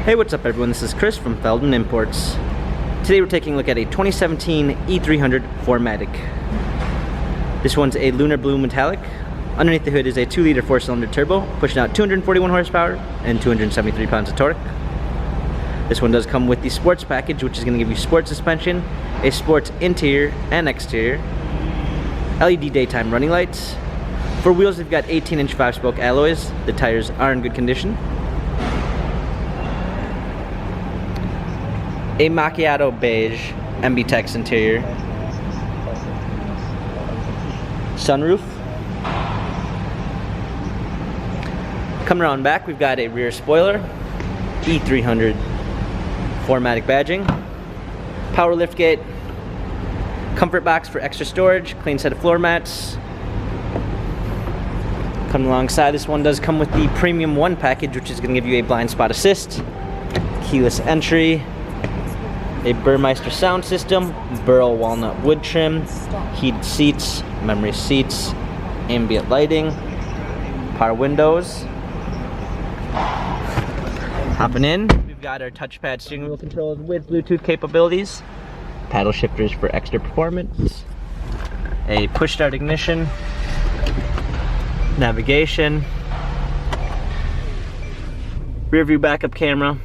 Hey, what's up everyone? This is Chris from Feldmann Imports. Today we're taking a look at a 2017 E300 4MATIC. This one's a lunar blue metallic. Underneath the hood is a 2-liter 4-cylinder turbo, pushing out 241 horsepower and 273 pounds of torque. This one does come with the sports package, which is going to give you sports suspension, a sports interior and exterior, LED daytime running lights. For wheels, we've got 18-inch 5-spoke alloys. The tires are in good condition. A macchiato beige MB-Tex interior. Sunroof. Coming around back, we've got a rear spoiler, E300 4MATIC badging, power liftgate, comfort box for extra storage, clean set of floor mats. Coming alongside, this one does come with the Premium 1 package, which is going to give you a blind spot assist, keyless entry, a Burmeister sound system, burl walnut wood trim, heated seats, memory seats, ambient lighting, power windows. Hopping in, we've got our touchpad steering wheel controls with Bluetooth capabilities, paddle shifters for extra performance, a push start ignition, navigation, rear view backup camera,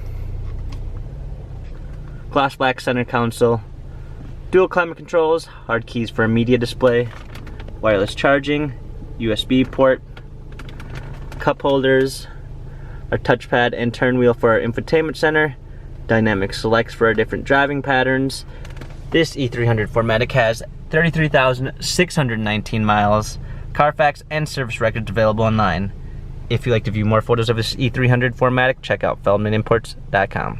gloss black center console, dual climate controls, hard keys for a media display, wireless charging, USB port, cup holders, our touchpad and turn wheel for our infotainment center, dynamic selects for our different driving patterns. This E300 4MATIC has 33,619 miles, Carfax and service records available online. If you'd like to view more photos of this E300 4MATIC, check out feldmanimports.com.